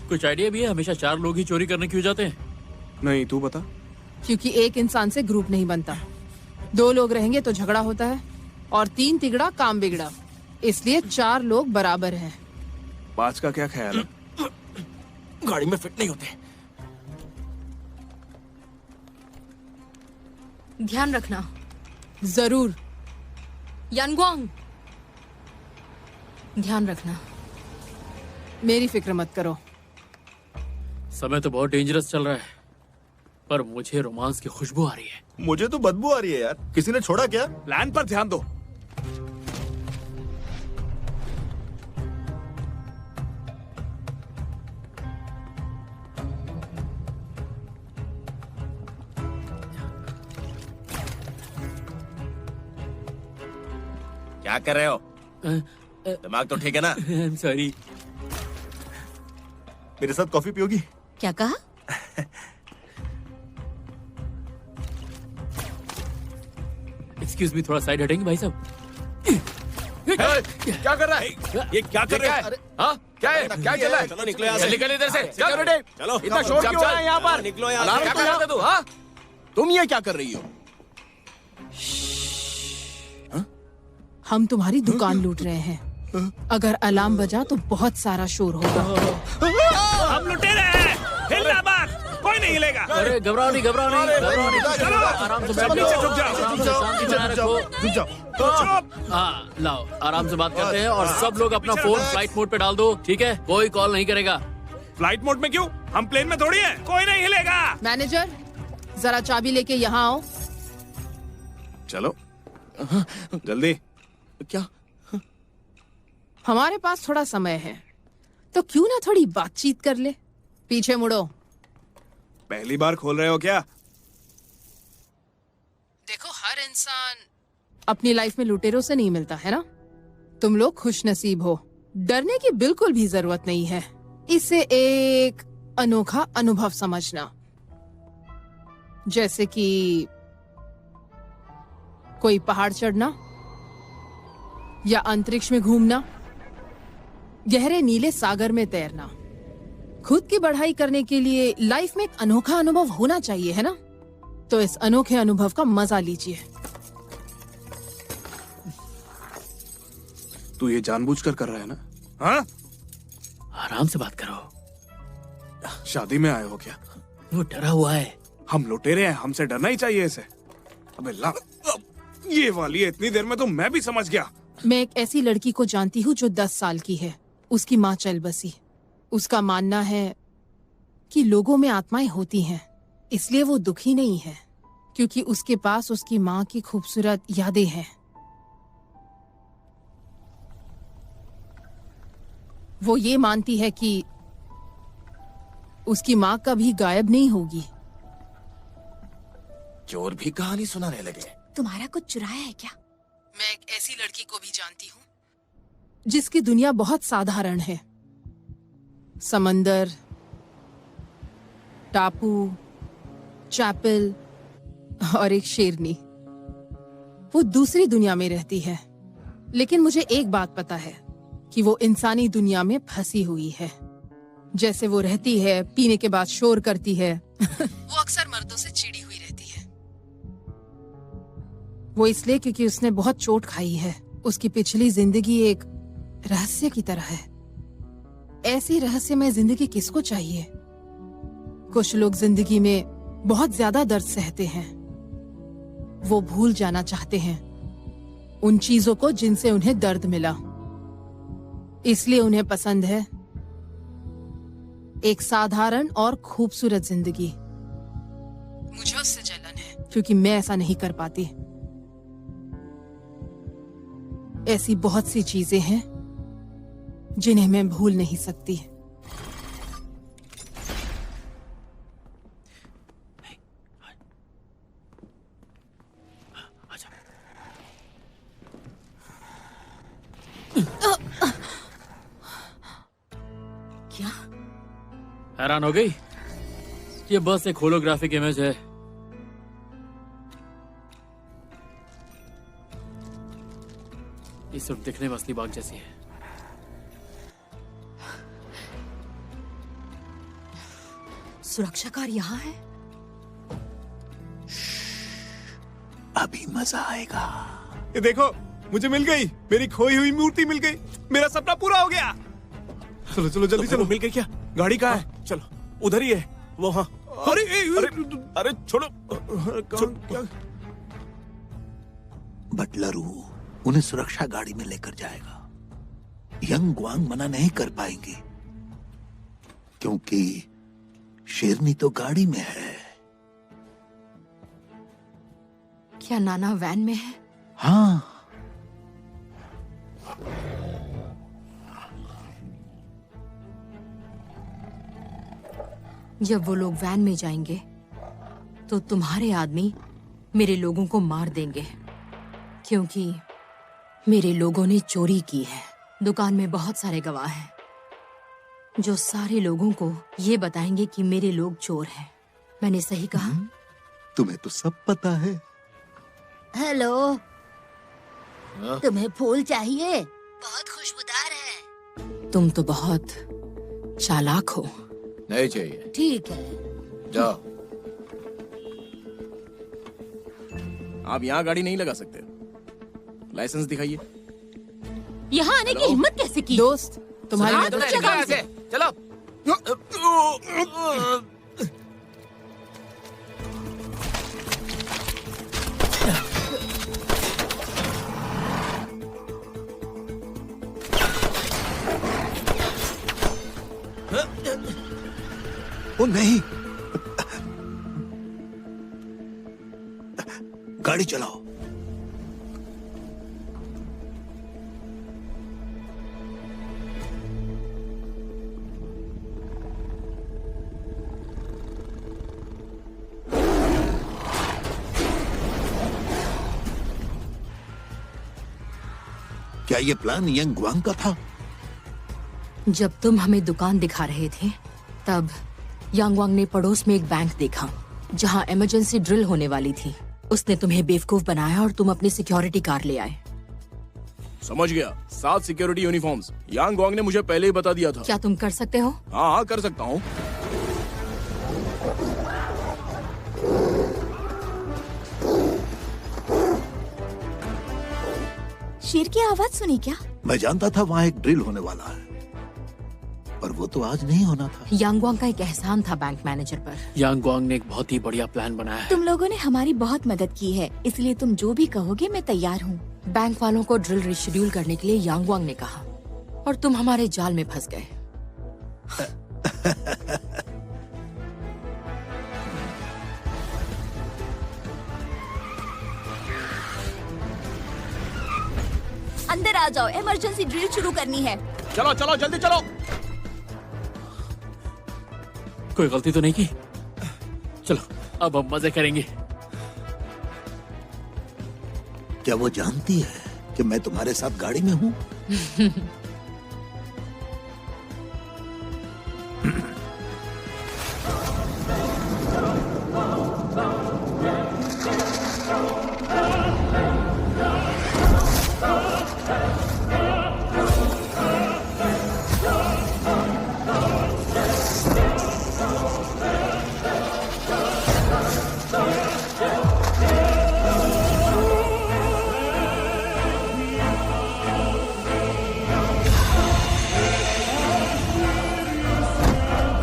कुछ आइडिया भी है हमेशा 4 लोग ही चोरी करने क्यों जाते हैं? नहीं, तू बता। क्योंकि एक इंसान से ग्रुप नहीं बनता। 2 लोग रहेंगे तो झगड़ा होता है और 3 तिगड़ा काम बिगड़ा, इसलिए 4 लोग बराबर हैं। 5 का क्या ख्याल है? गाड़ी में फिट नहीं होते। ध्यान रखना। जरूर। यानगुआंग, ध्यान रखना। मेरी फिक्र मत करो। समय तो बहुत डेंजरस चल रहा है, पर मुझे रोमांस की खुशबू आ रही है। मुझे तो बदबू आ रही है यार। किसी ने छोड़ा क्या? प्लान पर ध्यान दो। क्या कर रहे हो? दिमाग तो ठीक है ना? सॉरी। मेरे साथ कॉफी पियोगी? क्या कहा? एक्सक्यूज मी, थोड़ा साइड हटेंगे भाई साहब? क्या कर रहा है? ये क्या कर रहा है? हाँ, क्या है? क्या चल रहा है? चलो निकलो यहाँ से। निकल इधर से। सिक्योरिटी, चलो इतना शोर क्यों हो रहा है यहाँ पर? निकलो यहाँ अलार्म से। क्यों लगा दो? हाँ, तुम ये क्या कर रही हो? हम तुम्हारी दुकान लूट रहे हैं। अगर अलार्म बजा तो बहुत सारा शोर होगा। हम लुटेरे हैं। हिलना मत, कोई नहीं हिलेगा। अरे घबराओ नहीं, घबराओ नहीं, घबराओ नहीं। चलो, आराम से सब बैठो। नीचे झुक जाओ। आराम से, शांति बनाए रखो। चुप। हाँ, लाओ, आराम से बात करते हैं और सब लोग अपना फोन फ्लाइट मोड पे डाल दो, ठीक है? कोई कॉल नहीं करेगा। फ्लाइट मोड में क्यों? हम प्लेन में थोड़ी है, कोई नहीं हिलेगा। मैनेजर, जरा चाबी लेके यहाँ आओ। चलो, जल्दी। क्या? हमारे पास थोड़ा समय है, तो क्यों ना थोड़ी बातचीत कर ले। पीछे मुड़ो। पहली बार खोल रहे हो क्या? देखो, हर इंसान अपनी लाइफ में लुटेरों से नहीं मिलता है ना। तुम लोग खुश नसीब हो। डरने की बिल्कुल भी जरूरत नहीं है। इसे एक अनोखा अनुभव समझना, जैसे कि कोई पहाड़ चढ़ना या अंतरिक्ष में घूमना, गहरे नीले सागर में तैरना। खुद की बढ़ाई करने के लिए लाइफ में एक अनोखा अनुभव होना चाहिए, है ना? तो इस अनोखे अनुभव का मजा लीजिए। तू ये जानबूझकर कर रहा है ना? हाँ? आराम से बात करो। शादी में आए हो क्या? वो डरा हुआ है। हम लुटेरे हैं, हमसे डरना ही चाहिए इसे। अबे ला, ये वाली है, इतनी देर में तो मैं भी समझ गया। मैं एक ऐसी लड़की को जानती हूँ जो 10 साल की है। उसकी माँ चल बसी। उसका मानना है कि लोगों में आत्माएं होती हैं, इसलिए वो दुखी नहीं है, क्योंकि उसके पास उसकी माँ की खूबसूरत यादें हैं। वो ये मानती है कि उसकी माँ कभी गायब नहीं होगी। चोर भी कहानी सुनाने लगे। तुम्हारा कुछ चुराया है क्या? मैं एक ऐसी लड़की को भी जानती हूँ जिसकी दुनिया बहुत साधारण है। समंदर, टापू, चैपल और एक शेरनी। वो दूसरी दुनिया में रहती है, लेकिन मुझे एक बात पता है कि वो इंसानी दुनिया में फंसी हुई है। जैसे वो रहती है, पीने के बाद शोर करती है। वो अक्सर मर्दों से चिड़ी हुई रहती है। वो इसलिए क्योंकि उसने बहुत चोट खाई है। उसकी पिछली जिंदगी एक रहस्य की तरह है। ऐसी रहस्यमय जिंदगी किसको चाहिए? कुछ लोग जिंदगी में बहुत ज्यादा दर्द सहते हैं। वो भूल जाना चाहते हैं उन चीजों को जिनसे उन्हें दर्द मिला। इसलिए उन्हें पसंद है एक साधारण और खूबसूरत जिंदगी। मुझे उससे जलन है क्योंकि मैं ऐसा नहीं कर पाती। ऐसी बहुत सी चीजें हैं जिन्हें मैं भूल नहीं सकती। क्या? हैरान हो गई? ये बस एक होलोग्राफिक इमेज है। ये सिर्फ दिखने में असली बाग जैसी है। सुरक्षाकार यहाँ है? अभी मजा आएगा। ये देखो, मुझे मिल गई, मेरी खोई हुई मूर्ति मिल गई, मेरा सपना पूरा हो गया। चलो चलो जल्दी चलो। मिल गई क्या? गाड़ी कहाँ है? चलो उधर ही है वो। हाँ अरे अरे छोड़ो। क्या? बटलरू उन्हें सुरक्षा गाड़ी में लेकर जाएगा। यंग ग्वांग मना नहीं कर पाएंगे क्योंकि शेरनी तो गाड़ी में है। क्या नाना वैन में है? हाँ, जब वो लोग वैन में जाएंगे तो तुम्हारे आदमी मेरे लोगों को मार देंगे, क्योंकि मेरे लोगों ने चोरी की है। दुकान में बहुत सारे गवाह हैं जो सारे लोगों को ये बताएंगे कि मेरे लोग चोर हैं। मैंने सही कहा? तुम्हें तो सब पता है। हेलो, तुम्हें फूल चाहिए? बहुत खुशबूदार है। तुम तो बहुत चालाक हो। नहीं चाहिए। ठीक है। जाओ। आप यहाँ गाड़ी नहीं लगा सकते। लाइसेंस दिखाइए। यहाँ आने की हिम्मत कैसे की? दोस्त, तुम्हारी हाँ, मदद तो से- लगाओ इसे। चलो। ओ नहीं, गाड़ी चलाओ। क्या ये प्लान यंग ग्वांग का था? जब तुम हमें दुकान दिखा रहे थे तब यांगवांग ने पड़ोस में एक बैंक देखा जहां इमरजेंसी ड्रिल होने वाली थी। उसने तुम्हें बेवकूफ बनाया और तुम अपनी सिक्योरिटी कार ले आए। समझ गया। 7 सिक्योरिटी यूनिफॉर्म्स। यांग ग्वांग ने मुझे पहले ही बता दिया था। क्या तुम कर सकते हो? हाँ हाँ कर सकता हूँ। शेर की आवाज सुनी क्या? मैं जानता था वहाँ एक ड्रिल होने वाला है, पर वो तो आज नहीं होना था। यांगवांग का एक एहसान था बैंक मैनेजर पर। यांग ग्वांग ने एक बहुत ही बढ़िया प्लान बनाया है। तुम लोगों ने हमारी बहुत मदद की है, इसलिए तुम जो भी कहोगे मैं तैयार हूँ। बैंक वालों को ड्रिल रिशेड्यूल करने के लिए यांगवांग ने कहा और तुम हमारे जाल में फंस गए। अंदर आ जाओ, इमरजेंसी ड्रिल शुरू करनी है। चलो चलो जल्दी चलो। कोई गलती तो नहीं की? चलो अब हम मजे करेंगे। क्या वो जानती है कि मैं तुम्हारे साथ गाड़ी में हूँ?